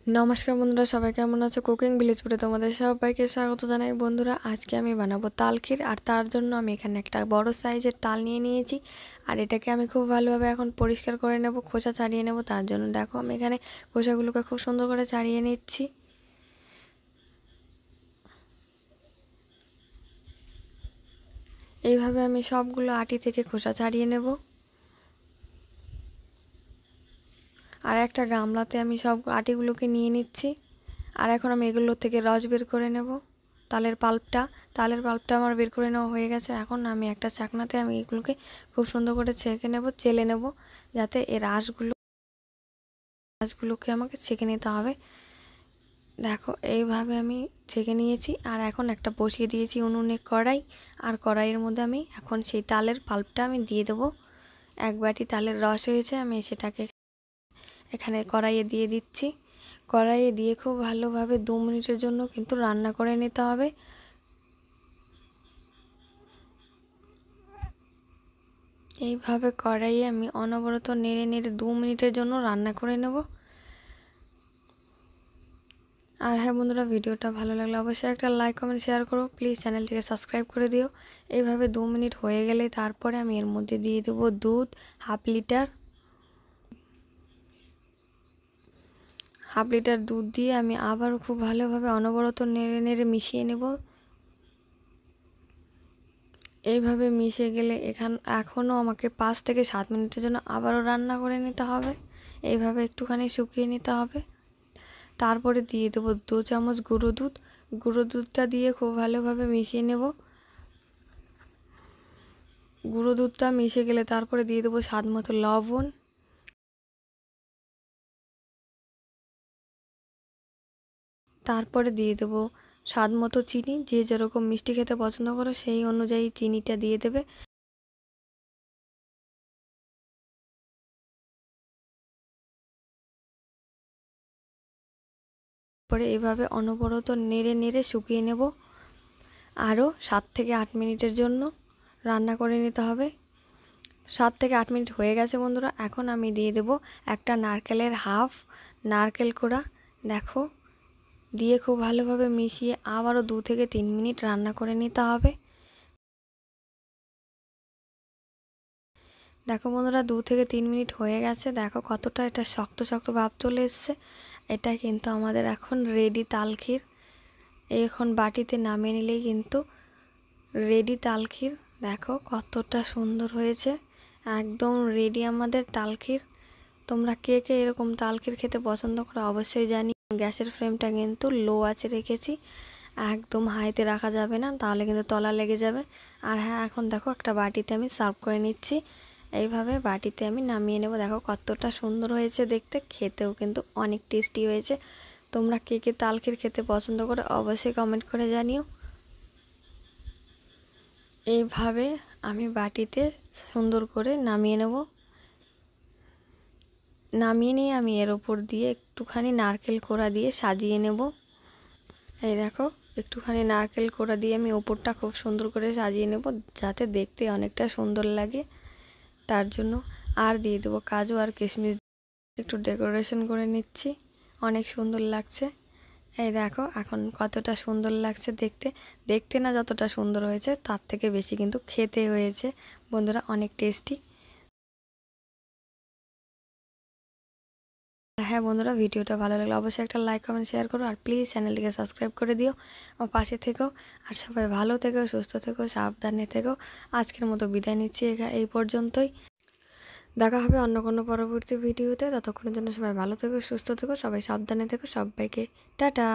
নমস্কার বন্ধুরা, সবাই কেমন আছো? কুকিং ভিলেজপুরে তোমাদের সবাইকে স্বাগত জানাই। বন্ধুরা, আজকে আমি বানাবো তালখির, আর তার জন্য আমি এখানে একটা বড় সাইজের তাল নিয়ে নিয়েছি। আর এটাকে আমি খুব ভালোভাবে এখন পরিষ্কার করে নেব, খোসা ছাড়িয়ে নেব। তার জন্য দেখো আমি এখানে খোসাগুলোকে খুব সুন্দর করে ছাড়িয়ে নিচ্ছি। এইভাবে আমি সবগুলো আটি থেকে খোসা ছাড়িয়ে নেব। আর একটা গামলাতে আমি সব আটিগুলোকে নিয়ে নিচ্ছি। আর এখন আমি এগুলো থেকে রস বের করে নেব। তালের পাল্পটা আমার বের করে নেওয়া হয়ে গেছে। এখন আমি একটা চাকনাতে আমি এগুলোকে খুব সুন্দর করে ছেঁকে নেব, চেলে নেব, যাতে এর রসগুলোকে আমাকে ছেঁকে নিতে হবে। দেখো এইভাবে আমি ছেঁকে নিয়েছি। আর এখন একটা বসিয়ে দিয়েছি উনুনে কড়াই। আর কড়াইয়ের মধ্যে আমি এখন সেই তালের পাল্পটা আমি দিয়ে দেবো। এক বাটি তালের রস হয়েছে, আমি সেটাকে এখানে কড়াইয়ে দিয়ে দিচ্ছি। কড়াইয়ে দিয়ে খুব ভালোভাবে 2 মিনিটের জন্য কিন্তু রান্না করে নিতে হবে। এইভাবে কড়াইয়ে আমি অনবরত নেড়ে নেড়ে 2 মিনিটের জন্য রান্না করে নেব। আর হ্যাঁ বন্ধুরা, ভিডিওটা ভালো লাগলে অবশ্যই একটা লাইক কমেন্ট শেয়ার করো। প্লিজ চ্যানেলটিকে সাবস্ক্রাইব করে দিও। এইভাবে 2 মিনিট হয়ে গেলে তারপরে আমি এর মধ্যে দিয়ে দেবো দুধ হাফ লিটার দুধ দিয়ে আমি আবারও খুব ভালোভাবে অনবরত নেড়ে নেড়ে মিশিয়ে নেব। এইভাবে মিশে গেলে এখনও আমাকে 5 থেকে 7 মিনিটের জন্য আবারও রান্না করে নিতে হবে। এইভাবে একটুখানি শুকিয়ে নিতে হবে। তারপরে দিয়ে দেবো 2 চামচ গুঁড়ো দুধটা দিয়ে খুব ভালোভাবে মিশিয়ে নেব। গুঁড়ো দুধটা মিশে গেলে তারপরে দিয়ে দেবো স্বাদ মতো লবণ। তারপরে দিয়ে দেবো স্বাদ মতো চিনি। যে যেরকম মিষ্টি খেতে পছন্দ করো সেই অনুযায়ী চিনিটা দিয়ে দেবে। পরে এভাবে অনবরত নেড়ে নেড়ে শুকিয়ে নেব। আরও 7 থেকে 8 মিনিটের জন্য রান্না করে নিতে হবে। 7 থেকে 8 মিনিট হয়ে গেছে বন্ধুরা। এখন আমি দিয়ে দেব একটা নারকেলের হাফ নারকেল কোড়া। দেখো, দিয়ে খুব ভালোভাবে মিশিয়ে আবারও 2 থেকে 3 মিনিট রান্না করে নিতে হবে। দেখো বন্ধুরা, 2 থেকে 3 মিনিট হয়ে গেছে। দেখো কতটা এটা শক্ত শক্ত ভাব চলে এসছে। এটা কিন্তু আমাদের এখন রেডি তালখির। এখন বাটিতে নামিয়ে নিলেই কিন্তু রেডি তালখির। দেখো কতটা সুন্দর হয়েছে, একদম রেডি আমাদের তালখির। তোমরা কে কে এরকম তালখির খেতে পছন্দ করো অবশ্যই জানি। গ্যাসের ফ্লেমটা কিন্তু লো আছে রেখেছি, একদম হাইতে রাখা যাবে না, তাহলে কিন্তু তলা লেগে যাবে। আর হ্যাঁ, এখন দেখো একটা বাটিতে আমি সার্ভ করে নিচ্ছি। এইভাবে বাটিতে আমি নামিয়ে নেব। দেখো কতটা সুন্দর হয়েছে দেখতে, খেতেও কিন্তু অনেক টেস্টি হয়েছে। তোমরা কে কে তালখির খেতে পছন্দ করো অবশ্যই কমেন্ট করে জানিও। এইভাবে আমি বাটিতে সুন্দর করে নামিয়ে নেব। নামিয়ে নিয়ে আমি এর ওপর দিয়ে একটুখানি নারকেল কোড়া দিয়ে সাজিয়ে নেব। এই দেখো, একটুখানি নারকেল কোড়া দিয়ে আমি ওপরটা খুব সুন্দর করে সাজিয়ে নেব, যাতে দেখতে অনেকটা সুন্দর লাগে। তার জন্য আর দিয়ে দেবো কাজু আর কিশমিশ, একটু ডেকোরেশন করে নিচ্ছি। অনেক সুন্দর লাগছে। এই দেখো এখন কতটা সুন্দর লাগছে দেখতে। দেখতে না যতটা সুন্দর হয়েছে, তার থেকে বেশি কিন্তু খেতে হয়েছে বন্ধুরা, অনেক টেস্টি। হ্যাঁ বন্ধুরা, ভিডিওটা ভালো লাগলে অবশ্যই একটা লাইক কমেন্ট শেয়ার করো। আর প্লিজ চ্যানেলটিকে সাবস্ক্রাইব করে দিও, আমার পাশে থেকো। আর সবাই ভালো থেকো, সুস্থ থেকো, সাবধানে থেকো। আজকের মতো বিদায় নিচ্ছি এই পর্যন্তই। দেখা হবে অন্য কোনো পরবর্তী ভিডিওতে। ততক্ষণের জন্য সবাই ভালো থেকো, সুস্থ থেকো, সবাই সাবধানে থেকো। সবাইকে টাটা।